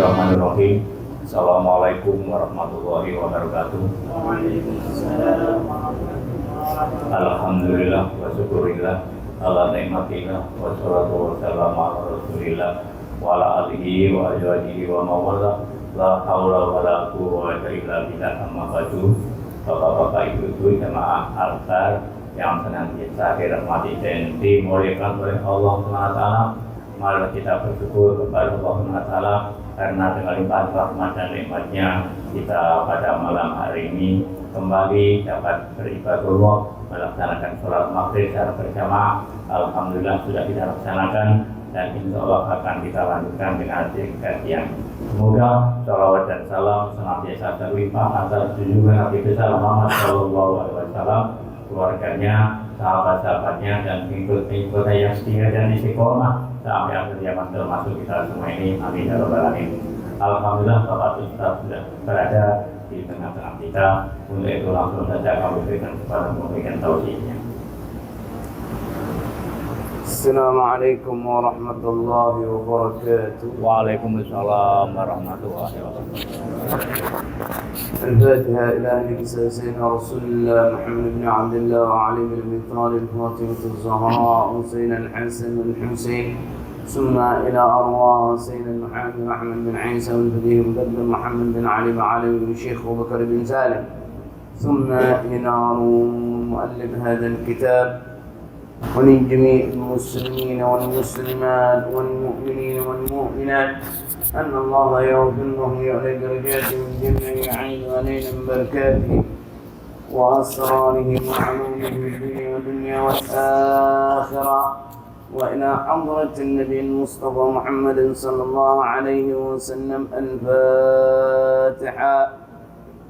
Bismillahirrahmanirrahim. Assalamualaikum warahmatullahi wabarakatuh. Alhamdulillah wa syukurillah ala nikmatillah wa salatu wassalamu ala rasulillah wa ala alihi wa azwajihi wa mawala la haula wa la quwwata illa billah. Amma ba'du. Bapak-bapak, ibu-ibu, jemaah Al-Azhar yang senantiasa dirahmati dan dimuliakan oleh Allah SWT. Mari kita bersyukur kepada Allah SWT karena dengan limpahan rahmat dan nikmatnya kita pada malam hari ini kembali dapat beribadah, melaksanakan sholat maghrib secara berjamaah. Alhamdulillah sudah kita laksanakan dan insya Allah akan kita lanjutkan dengan kajian. Semoga sholawat dan salam senantiasa terlimpah atas junjungan Nabi besar Muhammad SAW, keluarganya, sahabat-sahabatnya, dan pengikut-pengikutnya yang setia dan istiqomah sampai akhir zaman, termasuk kita semua ini. Amin ya rabbal alamin. Alhamdulillah Bapak Ustaz sudah berada di tengah-tengah kita. Untuk itu langsung saja kami berikan kepada memberikan tausiahnya. Assalamualaikum warahmatullahi wabarakatuh. Waalaikumsalam warahmatullahi wabarakatuh. الفاتحة إلى نبي سيدنا رسول الله محمد بن عبد الله وعلي بن أبي طالب فاطمة الزهراء وسيدنا الحسن والحسين ثم إلى أرواح سيدنا محمد بن عيسى والفقيه مقدم محمد بن علي بن علي بن الشيخ أبو بكر بن سالم ثم إلى مؤلف هذا الكتاب ولجميع المسلمين والمسلمات والمؤمنين والمؤمنات أن الله يغفر لهم ويعلي درجاتهم جميع عين علينا من بركاته وأسرارهم وعلومهم في الدنيا والدنيا والآخرة وإلى حضرة النبي المصطفى محمد صلى الله عليه وسلم. الفاتحة.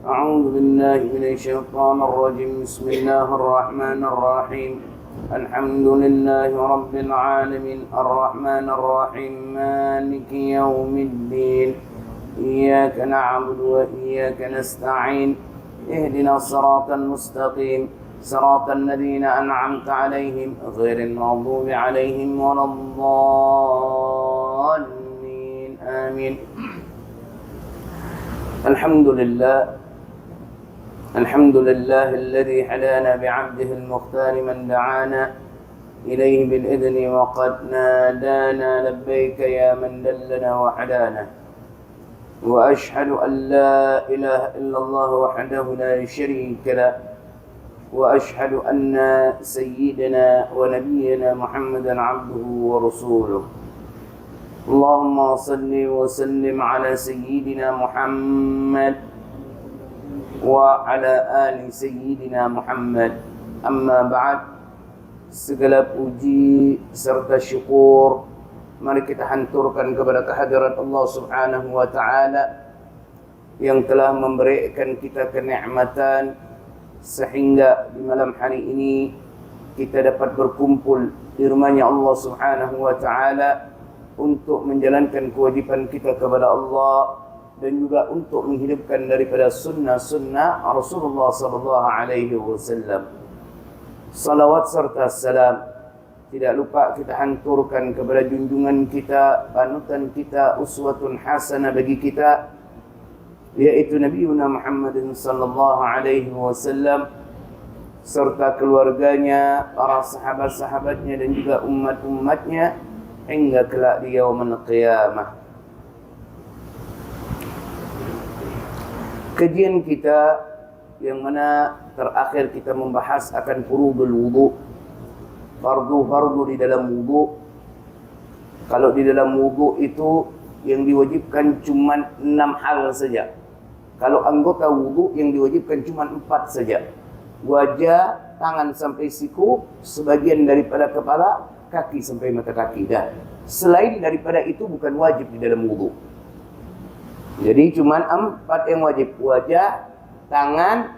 أعوذ بالله من الشيطان الرجيم. بسم الله الرحمن الرحيم. الحمد لله رب العالمين الرحمن الرحيم مالك يوم الدين إياك نعبد وإياك نستعين اهدنا الصراط المستقيم صراط الذين أنعمت عليهم غير المغضوب عليهم ولا الضالين آمين. الحمد لله الذي هدانا بعبده المختار من دعانا إليه بالإذن وقد نادانا لبيك يا من دلنا وحدانا وأشهد أن لا إله إلا الله وحده لا شريك له وأشهد أن سيدنا ونبينا محمدا عبده ورسوله. اللهم صل وسلم على سيدنا محمد وعلى آل سيدنا Muhammad. Amma ba'd. Segala puji serta syukur mari kita hanturkan kepada kehadirat Allah Subhanahu wa taala yang telah memberikan kita kenikmatan sehingga di malam hari ini kita dapat berkumpul di rumahnya Allah Subhanahu wa taala untuk menjalankan kewajiban kita kepada Allah dan juga untuk menghidupkan daripada sunnah-sunnah Rasulullah sallallahu alaihi wasallam. Salawat serta salam tidak lupa kita hanturkan kepada junjungan kita, panutan kita, uswatun hasanah bagi kita, yaitu Nabi Muhammad sallallahu alaihi wasallam serta keluarganya, para sahabat-sahabatnya dan juga umat-umatnya hingga kelak di yaumul qiyamah. Kajian kita yang mana terakhir kita membahas akan furudul wudu, fardu-fardu di dalam wudu. Kalau di dalam wudu itu yang diwajibkan cuma 6 hal saja. Kalau anggota wudu yang diwajibkan cuma 4 saja. Wajah, tangan sampai siku, sebagian daripada kepala, kaki sampai mata kaki. Dah. Selain daripada itu bukan wajib di dalam wudu. Jadi cuma 4 yang wajib. Wajah, tangan,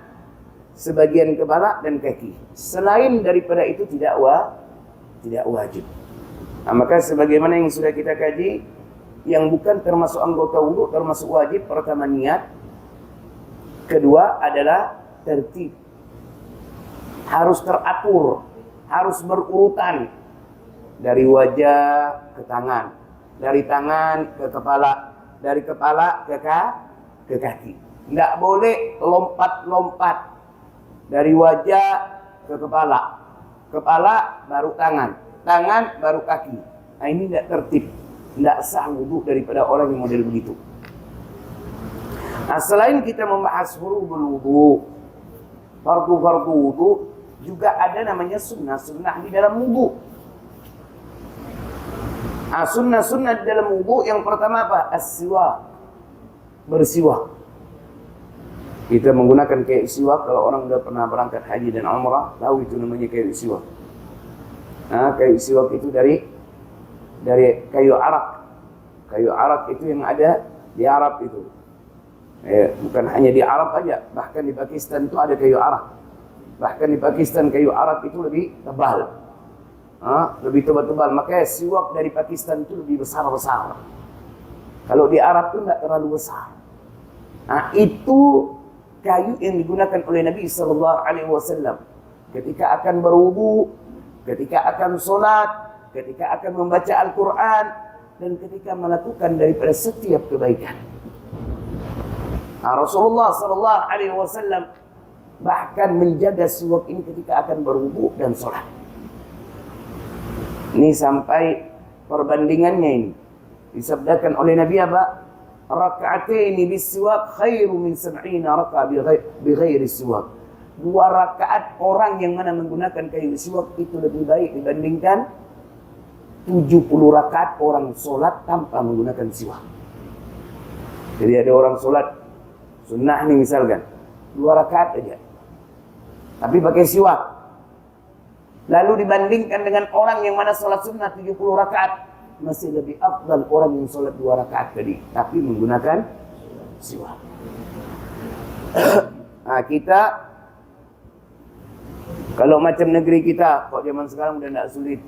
sebagian kepala dan kaki. Selain daripada itu tidak wajib. Nah, maka sebagaimana yang sudah kita kaji, yang bukan termasuk anggota wudu termasuk wajib. Pertama niat. Kedua adalah tertib. Harus teratur, harus berurutan dari wajah ke tangan, dari tangan ke kepala, dari kepala ke kaki. Tidak boleh lompat-lompat dari wajah ke kepala. Kepala baru tangan, tangan baru kaki. Nah, ini tidak tertib. Tidak sah wudu daripada orang yang model begitu. Nah, selain kita membahas furudul wudu, fardu-fardu wudu, juga ada namanya sunnah-sunnah di dalam wudu. Nah, sunnah-sunnah di dalam wudu yang pertama apa? As-siwak. Bersiwak. Kita menggunakan kayu siwak. Kalau orang sudah pernah berangkat haji dan umrah, tahu itu namanya kayu siwak. Nah, kayu siwak itu dari kayu arak. Kayu arak itu yang ada di Arab itu. Bukan hanya di Arab aja, bahkan di Pakistan itu ada kayu arak. Bahkan di Pakistan kayu arak itu lebih tebal, lebih tebal-tebal. Makanya siwak dari Pakistan itu lebih besar-besar. Kalau di Arab itu tidak terlalu besar. Nah, itu kayu yang digunakan oleh Nabi SAW ketika akan berwudu, ketika akan sholat, ketika akan membaca Al-Quran, dan ketika melakukan daripada setiap kebaikan. Nah, Rasulullah SAW bahkan menjaga siwak ini ketika akan berwudu dan sholat. Ini sampai perbandingannya ini disabdakan oleh Nabi apa? Raka'ataini bis-siwak khairu min 70 raka'ah bi ghairi siwak. 2 rakaat orang yang mana menggunakan kayu siwak itu lebih baik dibandingkan 70 rakaat orang sholat tanpa menggunakan siwak. Jadi ada orang sholat sunnah nih misalkan 2 rakaat aja, tapi pakai siwak. Lalu dibandingkan dengan orang yang mana sholat sunnah 70 rakaat, masih lebih afdal orang yang sholat 2 rakaat tadi, tapi menggunakan siwak. Nah, kita kalau macam negeri kita, kok zaman sekarang udah tidak sulit.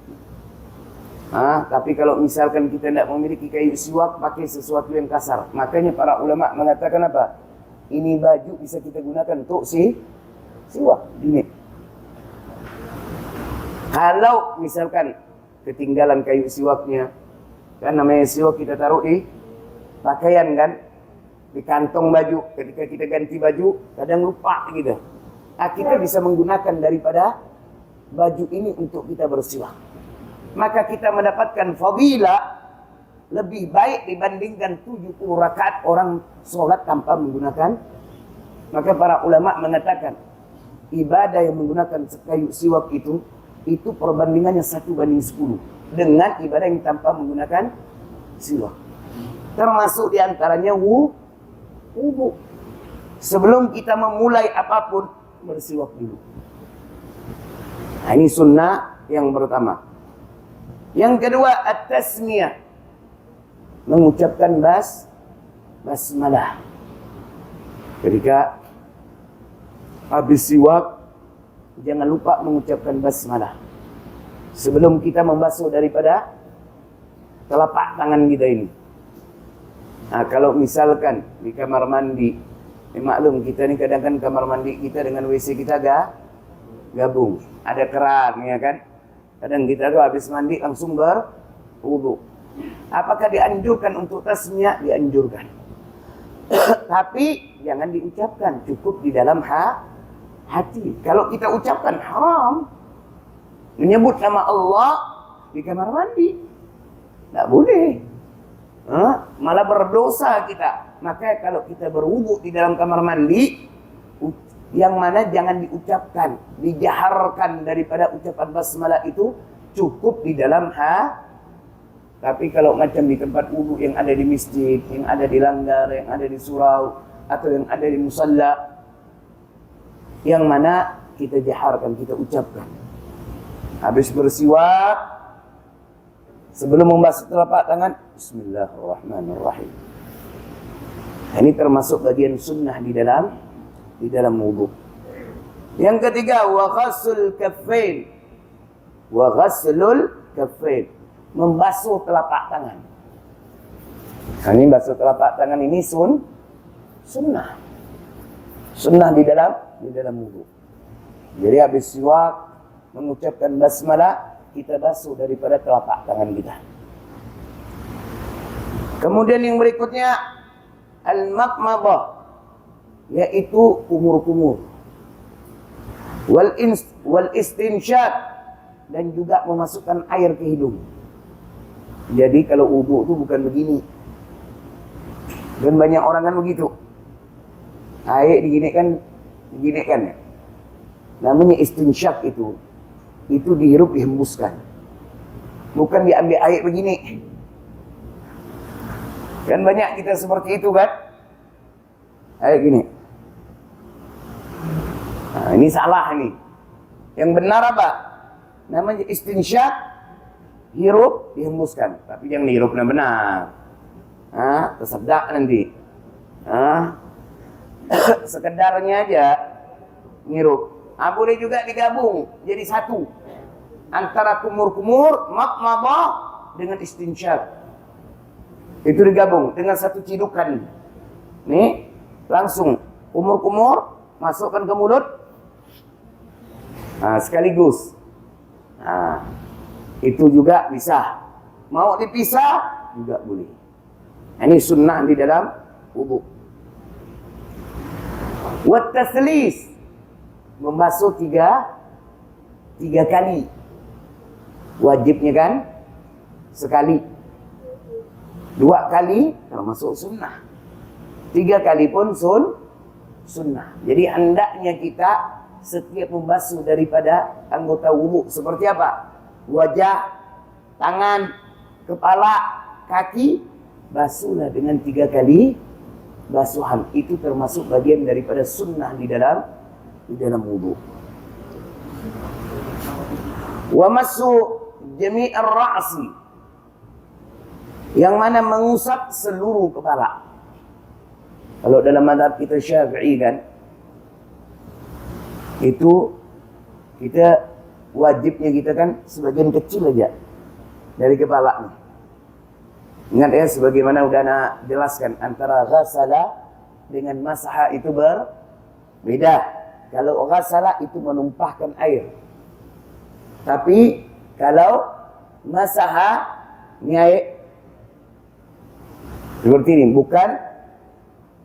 Tapi kalau misalkan kita tidak memiliki kayu siwak, pakai sesuatu yang kasar. Makanya para ulama mengatakan apa? Ini baju bisa kita gunakan untuk siwak. Ini. Kalau misalkan ketinggalan kayu siwaknya, kan namanya siwak kita taruh di pakaian kan, di kantong baju. Ketika kita ganti baju, kadang lupa gitu. Kita bisa menggunakan daripada baju ini untuk kita bersiwak. Maka kita mendapatkan fadilah lebih baik dibandingkan 70 rakaat orang sholat tanpa menggunakan. Maka para ulama mengatakan ibadah yang menggunakan kayu siwak itu perbandingannya 1:10 dengan ibadah yang tanpa menggunakan siwak. Termasuk diantaranya wudu. Sebelum kita memulai apapun, bersiwak dulu. Nah, ini sunnah yang pertama. Yang kedua, at-tasmiyah. Mengucapkan basmalah. Ketika habis siwak, jangan lupa mengucapkan basmalah. Sebelum kita membasuh daripada telapak tangan kita ini. Nah, kalau misalkan di kamar mandi, maklum kita ni kadang-kadang kamar mandi kita dengan WC kita gabung. Ada keran, ya kan? Kadang kita tuh habis mandi langsung berwudu. Apakah dianjurkan untuk tasmiyah? Dianjurkan. Tapi jangan diucapkan, cukup di dalam hati. Kalau kita ucapkan haram, menyebut nama Allah di kamar mandi, tidak boleh. Malah berdosa kita. Maka kalau kita berwudu di dalam kamar mandi, yang mana jangan diucapkan, dijaharkan daripada ucapan basmalah itu cukup di dalam Tapi kalau macam di tempat wudu yang ada di masjid, yang ada di langgar, yang ada di surau, atau yang ada di musalla, yang mana kita jaharkan, kita ucapkan. Habis bersiwak, sebelum membasuh telapak tangan, Bismillahirrahmanirrahim. Ini termasuk bagian sunnah di dalam wudu. Yang ketiga, wa ghassul kaffain. Wa ghasslul kaffain. Membasuh telapak tangan. Nah, ini basuh telapak tangan ini sunnah. Sunnah di dalam wudu. Jadi habis siwak mengucapkan basmalah, kita basuh daripada telapak tangan kita. Kemudian yang berikutnya al-madmadah, yaitu kumur-kumur. Wal istinsyaq, dan juga memasukkan air ke hidung. Jadi kalau wudu itu bukan begini. Dan banyak orang kan begitu. Air diginikan ya. Namanya istinsyaq itu dihirup dihembuskan. Bukan diambil air begini. Kan banyak kita seperti itu kan. Air gini. Nah, ini salah ini. Yang benar apa? Namanya istinsyaq, hirup dihembuskan. Tapi jangan dihirup benar. Tersedak nanti. Sekedarnya aja ngirup. Boleh juga digabung jadi satu antara kumur-kumur, madmadah dengan istinsyaq. Itu digabung dengan satu cidukan. Nih, langsung kumur-kumur masukkan ke mulut. Sekaligus. Itu juga bisa. Mau dipisah juga boleh. Ini sunnah di dalam wudu. Wat taslis, membasuh tiga kali. Wajibnya kan sekali. 2 kali termasuk sunnah. 3 kali pun sunnah. Jadi hendaknya kita setiap membasuh daripada anggota wudu seperti apa? Wajah, tangan, kepala, kaki, basuhlah dengan 3 kali basuhan. Itu termasuk bagian daripada sunnah di dalam wudu. Wa massu jami' ar-ra'si, yang mana mengusap seluruh kepala. Kalau dalam mazhab kita Syafi'i kan, itu kita wajibnya kita kan sebagian kecil aja dari kepala nih. Ingat ya, sebagaimana udah nak jelaskan, antara ghasala dengan masaha itu berbeda. Kalau ghasala itu menumpahkan air. Tapi kalau masaha ini air seperti ini, bukan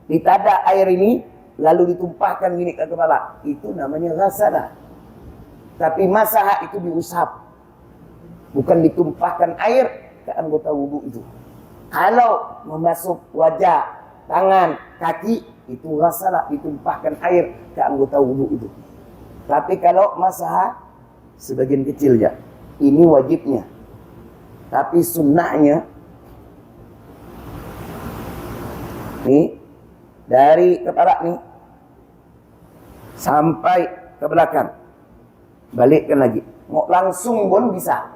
ditadak air ini lalu ditumpahkan gini ke kepala. Itu namanya ghasala. Tapi masaha itu diusap, bukan ditumpahkan air ke anggota wudu itu. Kalau membasuh wajah, tangan, kaki, itu ghasala, ditumpahkan air ke anggota wudu itu. Tapi kalau masaha sebagian kecil ya, ini wajibnya. Tapi sunnahnya nih, dari kepala nih sampai ke belakang, balikkan lagi. Mau langsung pun bisa.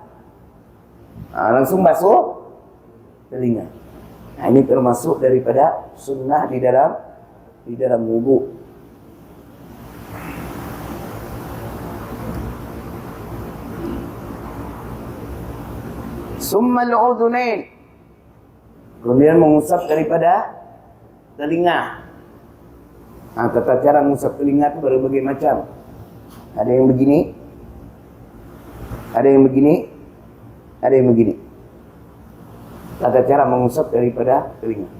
Langsung basuh telinga. Ini termasuk daripada sunnah di dalam wudu. Summa al-udhunain, kemudian mengusap daripada telinga. Tata cara mengusap telinga itu berbagai macam. Ada yang begini, ada yang begini, ada yang begini. Tata cara mengusap daripada telinga.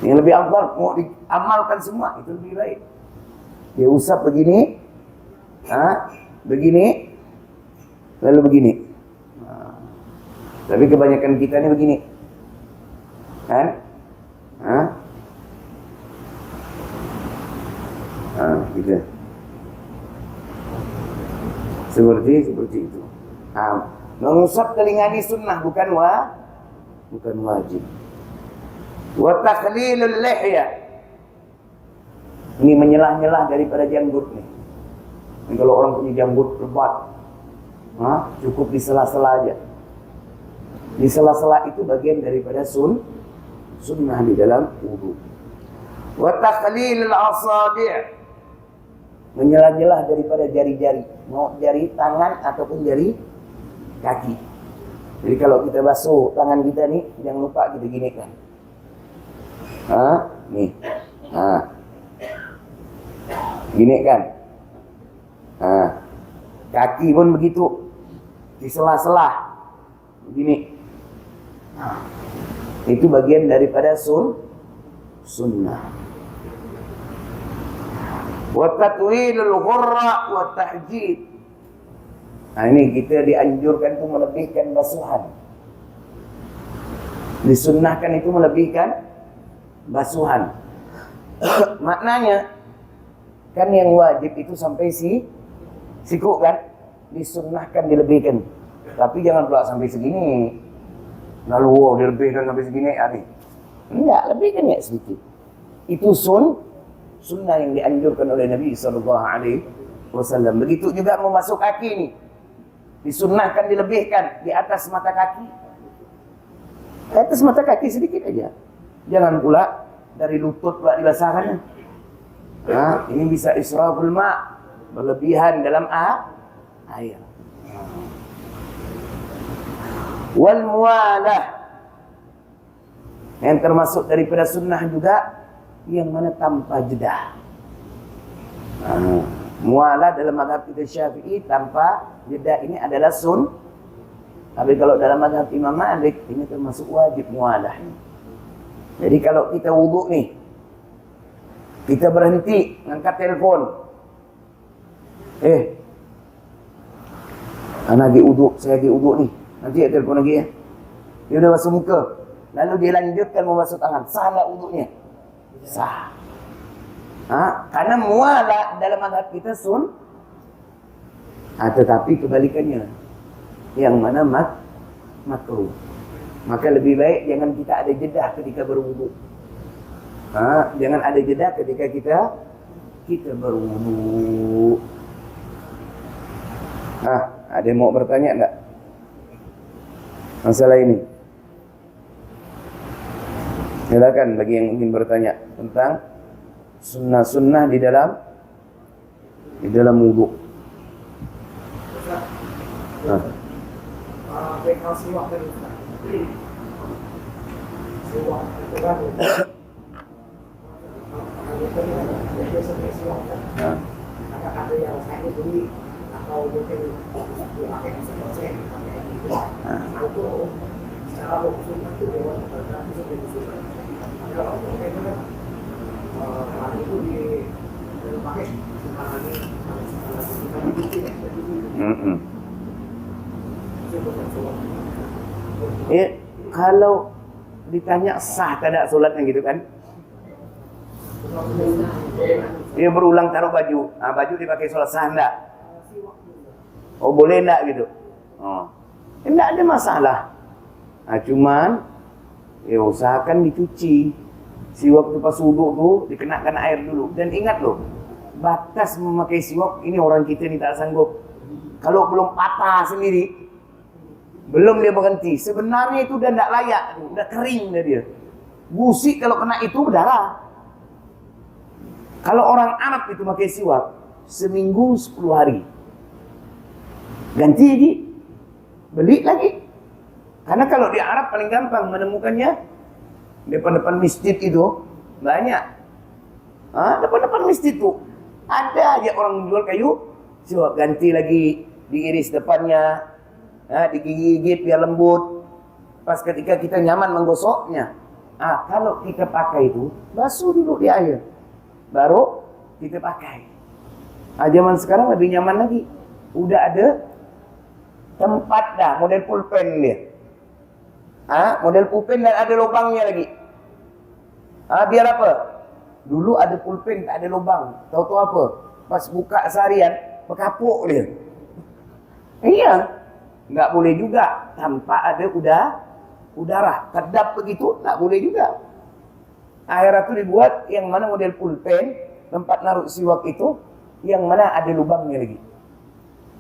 Yang lebih afdal mau diamalkan semua, itu lebih baik. Dia usap begini, begini, lalu begini. Tapi kebanyakan kita ini begini, kan? Gitu. Seperti itu. Mengusap telinga ini sunnah, bukan wajib. Wa takhlilul lihya, ini menyelah-nyelah daripada janggut nih. Ini kalau orang punya janggut lebat, cukup di sela-sela aja. Di sela-sela itu bagian daripada sunnah di dalam wudu. Wa takhlilul asabi', menyelah-nyelah daripada jari-jari, mau jari tangan ataupun jari kaki. Jadi kalau kita basuh tangan kita nih, jangan lupa kita gini kan. Nih. Gini kan. Kaki pun begitu. Di sela-sela. Begini. Itu bagian daripada sunnah. Wa tatwilul ghurra wa tahjid. Nah, ini kita dianjurkan itu melebihkan basuhan. Disunnahkan itu melebihkan basuhan. Maknanya kan yang wajib itu sampai siku kan, disunnahkan dilebihkan. Tapi jangan pula sampai segini. Lalu dilebihkan sampai segini, enggak, lebihkan ya sedikit. Itu sunnah yang dianjurkan oleh Nabi SAW. Begitu juga mau masuk kaki nih, disunnahkan dilebihkan di atas mata kaki. Di atas mata kaki sedikit aja. Jangan pula dari lutut pula dibasahkan. Nah, ini bisa israful ma', berlebihan dalam air. Wal muwalah, yang termasuk daripada sunnah juga yang mana tanpa jeda. Muwalah dalam mazhab kita Syafi'i tanpa jeda ini adalah tapi kalau dalam mazhab Imam Malik ini termasuk wajib muwalah. Jadi kalau kita wudhu nih, kita berhenti ngangkat telepon, anak lagi wudhu, saya lagi wudhu nih, nanti ya telepon lagi ya. Dia udah basuh muka, lalu dia lanjutkan mau basuh tangan, sah nggak wudhunya? Sah. Karena muwalah dalam mazhab kita tetapi kebalikannya, yang mana makruh. Maka lebih baik jangan kita ada jeda ketika berwudu. Jangan ada jeda ketika kita berwudu. Ada yang mau bertanya enggak masalah ini? Silakan bagi yang ingin bertanya tentang sunnah-sunnah di dalam wudu. Kalau ditanya sah tak ada solatnya gitu kan, dia berulang taruh baju, baju dipakai solat sah enggak? Oh boleh enggak gitu? Enggak ada masalah. Cuman ya usahakan dicuci. Siwak tu pas wuduk tu dikenakan air dulu. Dan ingat loh, batas memakai siwak ini orang kita ni tak sanggup. Kalau belum patah sendiri, belum dia berhenti, sebenarnya itu dah tak layak, dah kering dah dia. Busik kalau kena itu berdarah. Kalau orang Arab itu pakai siwak seminggu 10 hari, ganti lagi, beli lagi. Karena kalau di Arab paling gampang menemukannya depan-depan masjid itu banyak. Depan-depan masjid itu ada aja orang jual kayu siwak, ganti lagi, diiris depannya, digigit biar lembut. Pas ketika kita nyaman menggosoknya, kalau kita pakai itu basuh dulu di air, baru kita pakai. Zaman sekarang lebih nyaman lagi, udah ada tempat dah, model pulpen dia. Model pulpen dan ada lubangnya lagi. Biar apa? Dulu ada pulpen tak ada lubang, tahu-tahu apa? Pas buka seharian berkapuk dia. Iya, nggak boleh juga tanpa ada udara, kedap begitu tak boleh juga. Akhirnya itu dibuat yang mana model pulpen, tempat naruh siwak itu yang mana ada lubangnya lagi.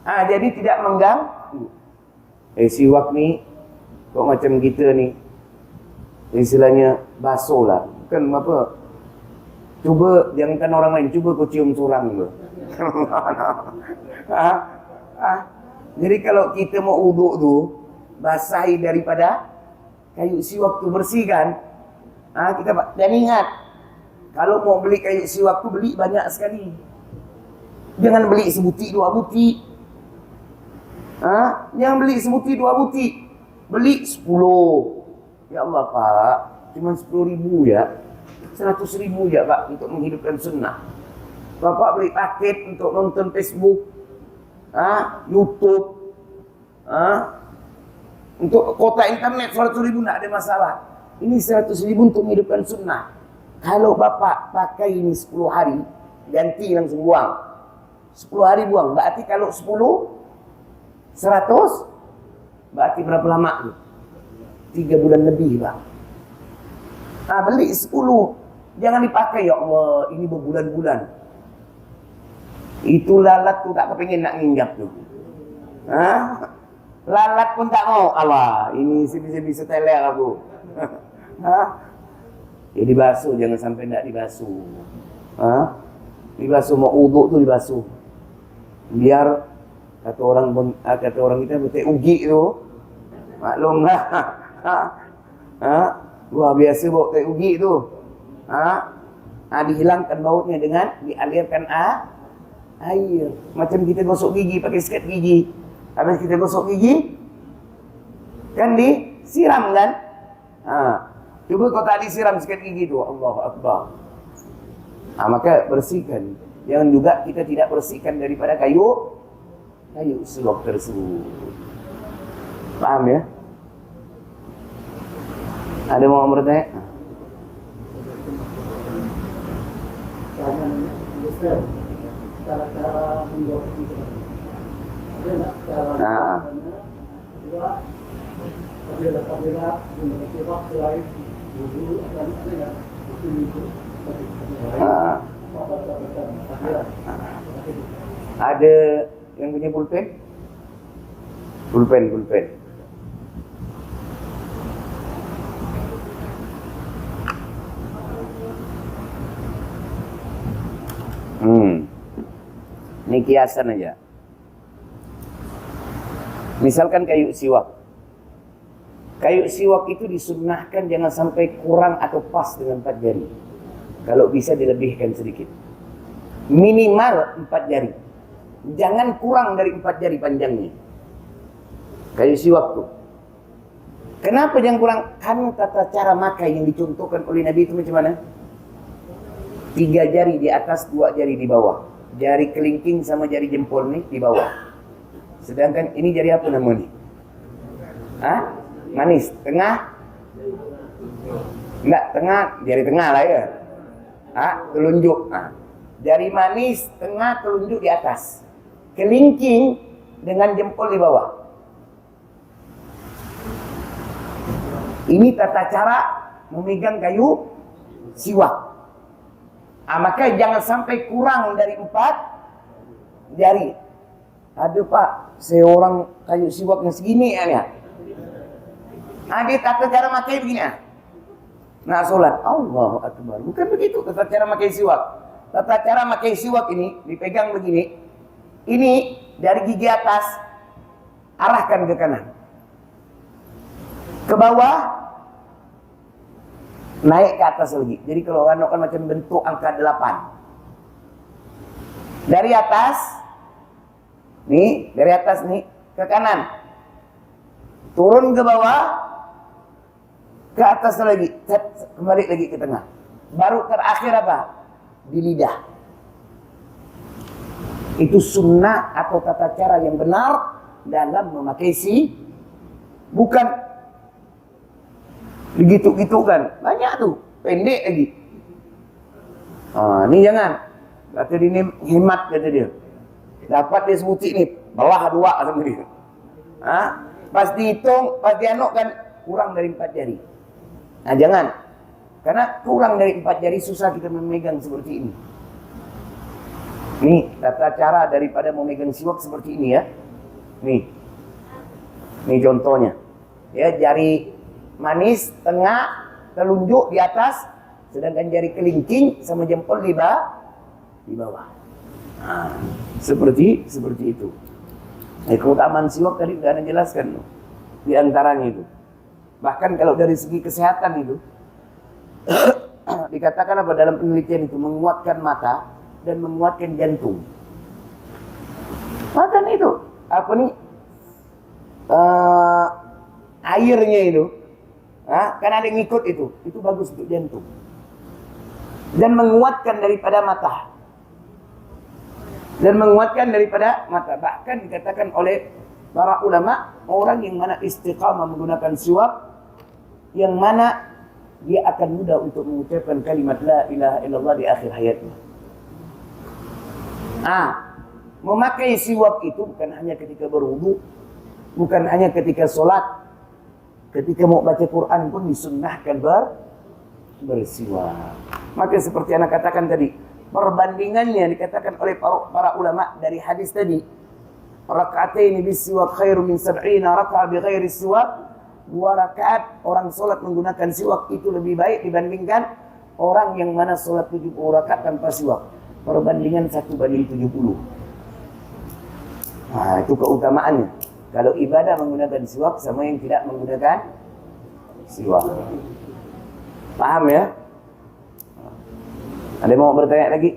Jadi tidak mengganggu. Siwak nih kok macam kita nih, istilahnya basuh lah, bukan apa. Cuba jangankan orang lain, cuba kau cium surang tu. Jadi kalau kita mau uduk tu, basahi daripada kayu siwak tu, bersihkan. Dan ingat, kalau mau beli kayu siwak tu beli banyak sekali. Jangan beli sebutir 2 butir. Jangan beli sebutir 2 butir. Beli 10. Ya Allah Pak, cuma 10.000 ya, 100.000 ya Pak untuk menghidupkan sunnah. Bapak beli paket untuk nonton Facebook, YouTube, untuk kota internet 100.000 tidak ada masalah. Ini 100.000 untuk menghidupkan sunnah. Kalau Bapak pakai ini 10 hari, ganti langsung buang. 10 hari buang, berarti kalau 100, berarti berapa lama tuh? 3 bulan lebih Bang. Beli 10, jangan dipakai, ya Allah, ini berbulan-bulan. Itu lalat tuh tak kepingin nak nginggap tuh. Lalat pun tak mau. Allah, ini bisa teler aku. Ya dibasuh, jangan sampai tidak dibasuh. Dibasuh, mau uduk tuh dibasuh. Biar kata orang kita betul ugi tu, maklum lah. Wah biasa bawa teh ugi tu. Dihilangkan bautnya dengan dialirkan air. Macam kita gosok gigi pakai sikat gigi. Habis kita gosok gigi, kan disiram kan? Coba kau tadi siram sikat gigi tu, Allahu Akbar. Maka bersihkan. Jangan juga kita tidak bersihkan daripada kayu siwak tersebut. Paham ya? Ada mau bertanya? Cara menjawab itu. Ada nggak cara apabila memiliki waktu lain dulu akan ada itu. Ada yang punya pulpen? Pulpen. Ini kiasan aja. Misalkan kayu siwak. Kayu siwak itu disunnahkan jangan sampai kurang atau pas dengan 4 jari. Kalau bisa dilebihkan sedikit. Minimal 4 jari. Jangan kurang dari 4 jari panjangnya. Kayu siwak tuh. Kenapa jangan kurang? Kan tata cara makai yang dicontohkan oleh Nabi itu macam mana? 3 jari di atas, 2 jari di bawah. Jari kelingking sama jari jempol nih di bawah. Sedangkan ini jari apa namanya? Manis, tengah? Enggak, tengah, jari tengah lah ya. Telunjuk. Jari manis, tengah, telunjuk di atas. Kelingking dengan jempol di bawah. Ini tata cara memegang kayu siwak. Maka jangan sampai kurang dari 4 jari. Aduh Pak, seorang kayu siwak yang segini ya. Dia tata cara makai begini. Nah sholat, Allahu Akbar. Bukan begitu tata cara makai siwak. Tata cara makai siwak ini dipegang begini. Ini dari gigi atas arahkan ke kanan. Ke bawah naik ke atas lagi. Jadi kalau kan macam bentuk angka 8. Dari atas nih ke kanan. Turun ke bawah, ke atas lagi, kembali lagi ke tengah. Baru terakhir apa? Di lidah. Itu sunnah atau tata cara yang benar dalam memakai bukan begitu-gitu kan. Banyak tuh, pendek lagi. Ini jangan. Kata dia ini hemat, kata dia. Dapat dia sebutik nih, bawah 2 sama dia. Pas dihitung, pas dianok kan kurang dari 4 jari. Nah jangan. Karena kurang dari 4 jari susah kita memegang seperti ini. Nih tata cara daripada memegang siwak seperti ini ya. Nih contohnya. Ya, jari manis, tengah, telunjuk di atas, sedangkan jari kelingking sama jempol di bawah. Seperti itu. Keutamaan siwak tadi sudah Anda jelaskan di antaranya itu. Bahkan kalau dari segi kesehatan itu dikatakan apa dalam penelitian itu menguatkan mata dan menguatkan jantung. Makan itu apa nih? Airnya itu Kan ada yang ngikut itu bagus untuk jantung dan menguatkan daripada mata. Bahkan dikatakan oleh para ulama, orang yang mana istiqamah menggunakan siwak, yang mana dia akan mudah untuk mengucapkan kalimat la ilaha illallah di akhir hayatnya. Memakai siwak itu bukan hanya ketika berwudu, bukan hanya ketika sholat, ketika mau baca Quran pun disunnahkan bersiwak. Maka seperti anak katakan tadi, perbandingannya dikatakan oleh para ulama dari hadis tadi, raka'ataini bis-siwak khairu min 70 raka'ah bi ghairi siwak. 2 rakaat orang sholat menggunakan siwak itu lebih baik dibandingkan orang yang mana sholat 70 rakaat tanpa siwak. Perbandingan 1:70. Itu keutamaannya. Kalau ibadah menggunakan siwak sama yang tidak menggunakan siwak. Paham ya? Ada yang mau bertanya lagi?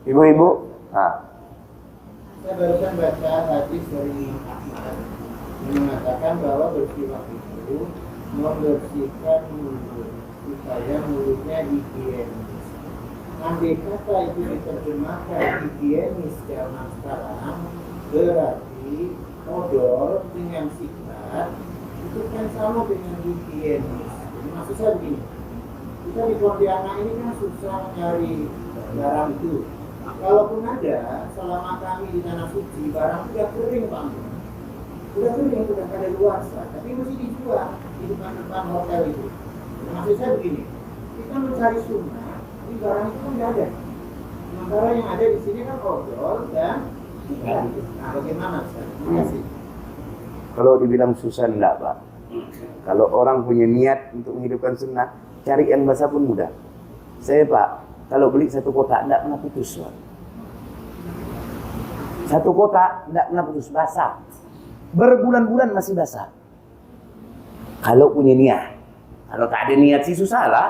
Ibu-ibu? Saya barusan baca hadis dari Imam Ahmad yang mengatakan bahwa bersiwak itu membersihkan mulut supaya mulutnya higienis. Andai kata itu diterjemahkan higienis zaman sekarang, berarti odol dengan sifat itu kan sama dengan higienis. Jadi maksud saya begini, kita di Pontianak ini kan susah mencari barang itu. Kalaupun ada, selama kami di tanah suci, barang sudah kering Pak. Sudah kering, sudah ada luasa, tapi mesti dijual di depan hotel itu. Maksud saya begini, kita mencari sunnah, tapi barang itu kan tidak ada. Sementara yang ada di sini kan odol dan ikan. Nah, bagaimana Ustaz? Terima kasih. Kalau dibilang susah enggak Pak. Kalau orang punya niat untuk menghidupkan sunnah, cari yang basah pun mudah. Saya Pak, kalau beli 1 kotak enggak pernah putus Pak. 1 kotak enggak pernah putus, basah. Berbulan-bulan masih basah. Kalau punya niat. Kalau tak ada niat sih susah lah.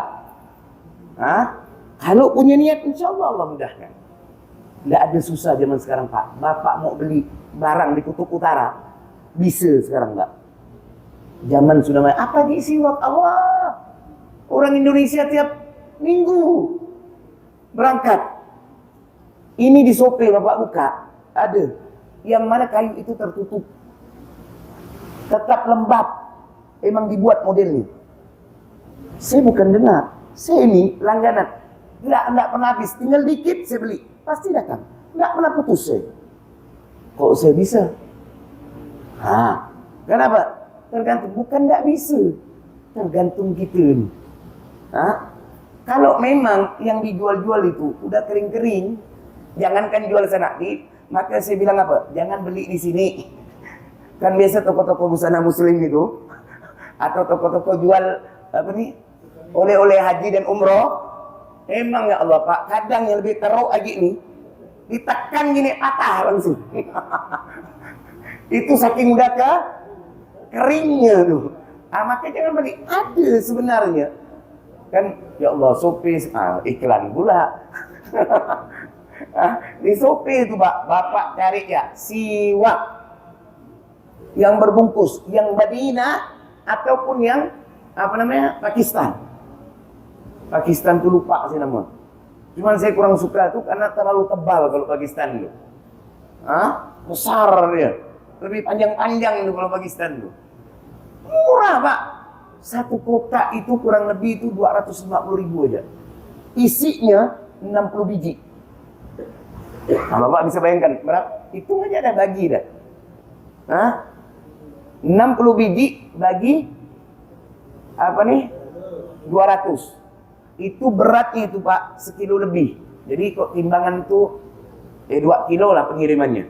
Kalau punya niat insya Allah Allah mudahkan. Enggak ada susah zaman sekarang Pak. Bapak mau beli barang di Kutub Utara, bisa sekarang enggak? Zaman sudah main. Apa di siwak Allah? Orang Indonesia tiap minggu berangkat. Ini di Sope Bapak buka, ada. Yang mana kayu itu tertutup, tetap lembab. Emang dibuat model ini. Saya bukan dengar. Saya ini langganan. Enggak pernah habis. Tinggal dikit saya beli. Pasti datang. Enggak pernah putus saya. Kok saya bisa? Kenapa? Tergantung. Bukan enggak bisa. Tergantung kita nih. Kalau memang yang dijual-jual itu udah kering-kering, jangankan jual sana, maka saya bilang apa? Jangan beli di sini. Kan biasa toko-toko busana muslim itu, atau toko-toko jual oleh-oleh haji dan umroh. Emang ya Allah Pak, kadang yang lebih teruk lagi nih, ditekan gini patah langsung. Itu saking udah keringnya tuh. Makanya jangan beli. Ada sebenarnya. Kan ya Allah Shopee iklan pula. Di Shopee itu Pak, Bapak cari ya siwak yang berbungkus, yang Madinah ataupun yang Pakistan. Pakistan tuh lupa sih nama. Cuman saya kurang suka tuh karena terlalu tebal kalau Pakistan itu. Besar dia. Lebih panjang-panjang itu kalau Pakistan itu. Murah Pak. 1 kotak itu kurang lebih itu 250.000 aja. Isinya 60 biji. Bapak bisa bayangkan berapa? Itu aja ada bagi dah. 60 biji bagi 200. Itu beratnya itu Pak, 1 kilo lebih. Jadi kok timbangan tuh 2 kilo lah pengirimannya.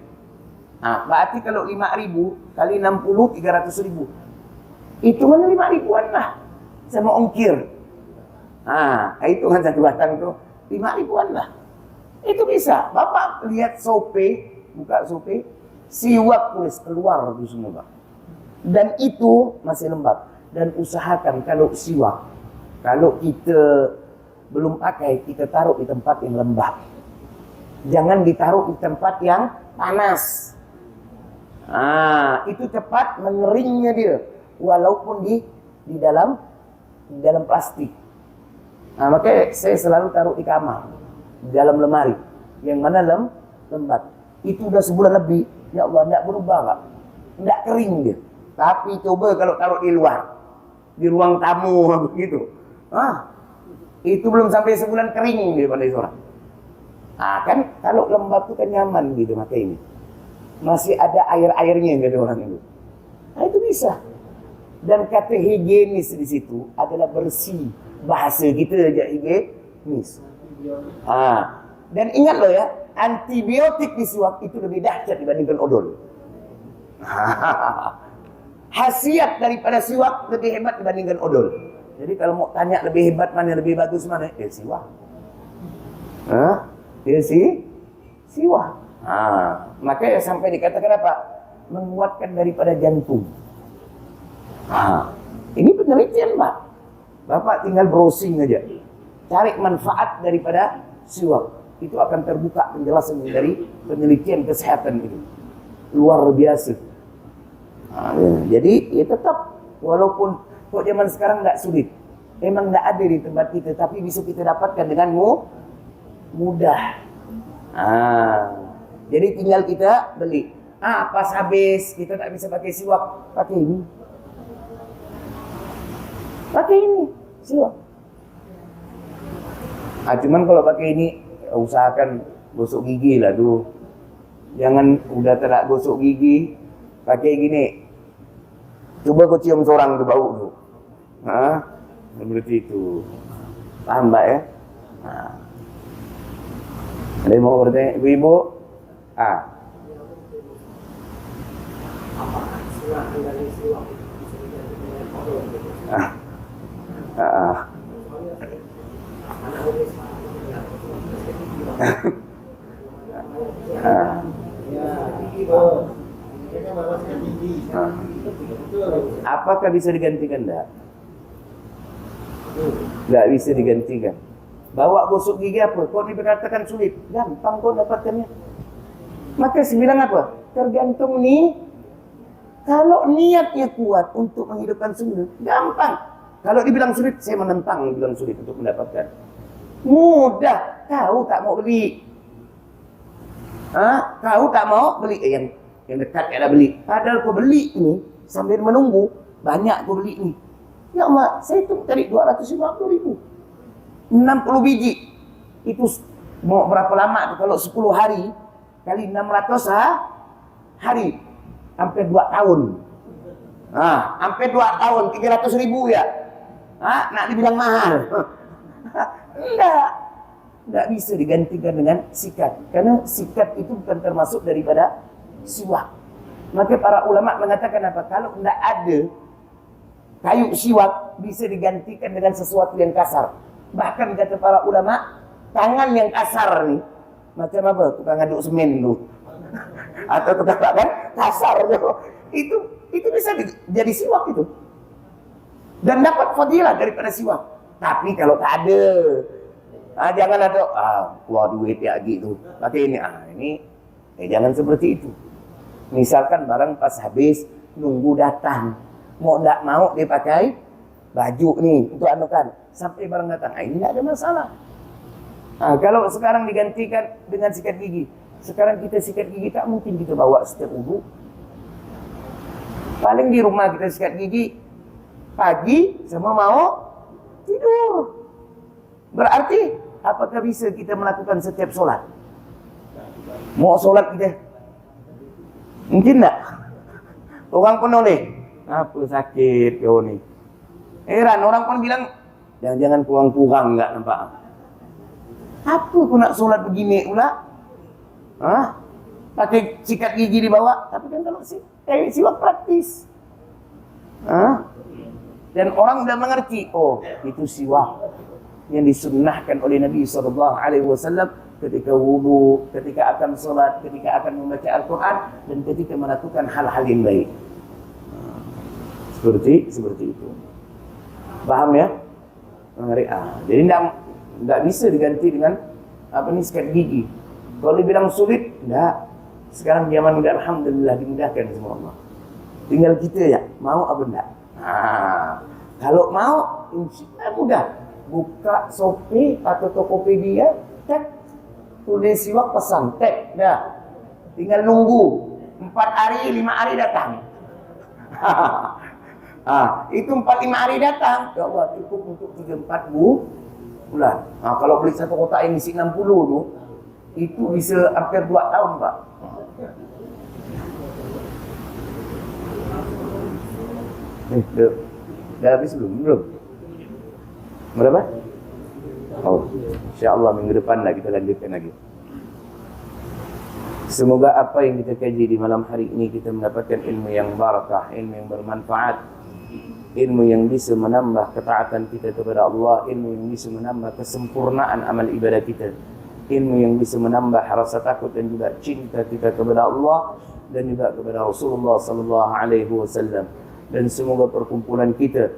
Berarti kalau 5.000 kali 60 300.000. Hitungannya 5.000-an lah sama ongkir. Hitungan 1 batang tuh 5.000-an lah. Itu bisa. Bapak lihat Shopee, buka Shopee, siwak tulis keluar itu semua Pak. Dan itu masih lembab. Dan usahakan kalau siwak, kalau kita belum pakai, kita taruh di tempat yang lembab. Jangan ditaruh di tempat yang panas. Itu cepat mengeringnya dia. Walaupun di dalam plastik. Nah, makanya saya selalu taruh di kamar, di dalam lemari, yang mana lembat. Itu udah sebulan lebih, ya Allah, tidak berubah Pak, tidak kering dia. Tapi coba kalau taruh di luar, di ruang tamu begitu, itu belum sampai sebulan kering dia pada orang. Nah kan kalau lembab itu kan nyaman gitu, maka ini masih ada air-airnya gitu orang itu. Nah itu bisa. Dan kata higienis di situ adalah bersih. Bahasa kita aja higienis. Dan ingat loh ya, antibiotik di siwak itu lebih dahsyat dibandingkan odol. Khasiat daripada siwak lebih hebat dibandingkan odol. Jadi kalau mau tanya lebih hebat mana, lebih bagus mana, siwak. Siwak. Makanya sampai dikatakan apa? Menguatkan daripada jantung. Ini penelitian Pak. Bapak tinggal browsing aja, cari manfaat daripada siwak. Itu akan terbuka penjelasan dari penelitian kesehatan itu. Luar biasa. Jadi ya tetap, walaupun kok zaman sekarang nggak sulit, memang nggak ada di tempat kita, tapi bisa kita dapatkan dengan mudah. Jadi tinggal kita beli. Pas habis kita tak bisa pakai siwak, pakai ini. Pakai ini siwak. Cuman kalau pakai ini usahakan gosok gigi lah tuh. Jangan udah tak gosok gigi, pakai gini. Coba kau cium seorang tuh bau tuh. Seperti itu. Paham Mbak ya? Ada yang mau bertanya? Ibu-ibu? Apakah bisa digantikan? Tidak bisa digantikan. Bawa gosok gigi apa? Kok dikatakan sulit? Gampang kok dapatkannya. Maka saya bilang apa? Tergantung nih. Kalau niatnya kuat untuk menghidupkan sumber, gampang. Kalau dibilang sulit, saya menentang bilang sulit untuk mendapatkan. Mudah. Kau tak mau beli. Kau tak mau beli. Yang dekat ada beli. Padahal kau beli ini sambil menunggu, banyak kau beli ini. Ya Allah, saya hitung tadi 250.000. 60 biji. Itu mau berapa lama? Kalau 10 hari kali 600 hari, hampir 2 tahun. Hampir 2 tahun, 300.000 ya. Nak dibilang mahal. Enggak bisa digantikan dengan sikat. Karena sikat itu bukan termasuk daripada siwak. Maka para ulama mengatakan apa? Kalau enggak ada kayu siwak, bisa digantikan dengan sesuatu yang kasar. Bahkan kata para ulama, tangan yang kasar nih, macam apa? Tukang aduk semen lu. Atau tukang kan kasar tuh. Itu bisa jadi siwak itu. Dan dapat fadilah daripada siwak. Tapi kalau tak ada, jangan ada keluar duit ya gitu. Pakai ini, jangan seperti itu. Misalkan barang pas habis, nunggu datang, mau ndak mau dia pakai baju nih untuk anukan sampai barang datang. Ini tidak ada masalah. Kalau sekarang digantikan dengan sikat gigi, sekarang kita sikat gigi tak mungkin kita bawa setiap wudu. Paling di rumah kita sikat gigi pagi sama mau tidur. Berarti apakah bisa kita melakukan setiap sholat? Mau sholat kita mungkin tak? Orang pun oleh apa sakit kau ni? Heran, orang pun bilang jangan kurang-kurang enggak nampak. Apa aku nak sholat begini pula? Pakai sikat gigi di bawah, tapi kan kalau siwak praktis. Dan orang sudah mengerti, itu siwak yang disunnahkan oleh Nabi SAW ketika wudu, ketika akan sholat, ketika akan membaca Al-Quran, dan ketika melakukan hal-hal yang baik. Seperti itu. Paham ya? Jadi tidak bisa diganti dengan sikat gigi. Kalau dibilang sulit, tidak. Sekarang zaman udah alhamdulillah dimudahkan semua Allah. Tinggal kita ya, mau apa enggak. Kalau mau, insya mudah. Buka Shopee atau Tokopedia, tag, tulis siwak pesan, tag, dah. Tinggal nunggu 4 hari, 5 hari datang. Itu 4-5 hari datang. Ya Allah, cukup untuk 3-4 bulan. Kalau beli satu kotak yang isi 60 tuh, itu bisa hampir 2 tahun, Pak. Dah habis belum? Belum? Berapa? Oh, insyaAllah minggu depan lah kita lanjutkan lagi. Semoga apa yang kita kaji di malam hari ini kita mendapatkan ilmu yang barakah, ilmu yang bermanfaat, ilmu yang bisa menambah ketaatan kita kepada Allah, ilmu yang bisa menambah kesempurnaan amal ibadah kita, ilmu yang bisa menambah rasa takut dan juga cinta kita kepada Allah dan juga kepada Rasulullah sallallahu alaihi wasallam. Dan semoga perkumpulan kita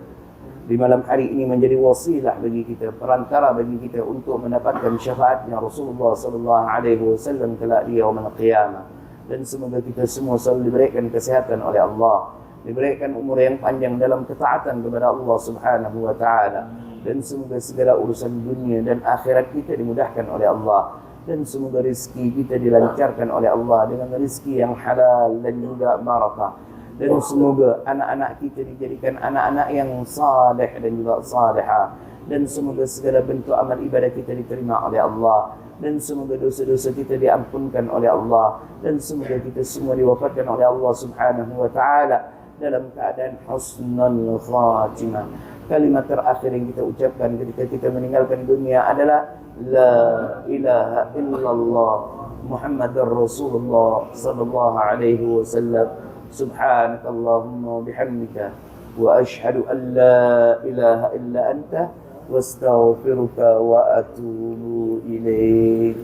di malam hari ini menjadi wasilah bagi kita, perantara bagi kita untuk mendapatkan syafaatnya Rasulullah sallallahu alaihi wasallam kelak di yaumul qiyamah. Dan semoga kita semua selalu diberikan kesehatan oleh Allah, diberikan umur yang panjang dalam ketaatan kepada Allah Subhanahu wa taala, dan semoga segala urusan dunia dan akhirat kita dimudahkan oleh Allah, dan semoga rezeki kita dilancarkan oleh Allah dengan rezeki yang halal dan juga barakah. Dan semoga anak-anak kita dijadikan anak-anak yang saleh dan juga salihah. Dan semoga segala bentuk amal ibadah kita diterima oleh Allah. Dan semoga dosa-dosa kita diampunkan oleh Allah. Dan semoga kita semua diwafatkan oleh Allah Subhanahu wa ta'ala dalam keadaan husnul khatimah. Kalimat terakhir yang kita ucapkan ketika kita meninggalkan dunia adalah La ilaha illallah Muhammadur Rasulullah sallallahu alaihi wasallam. Subhanakallahumma wa bihamdika wa ashhadu an la ilaha illa anta wa astaghfiruka wa atubu ilaik.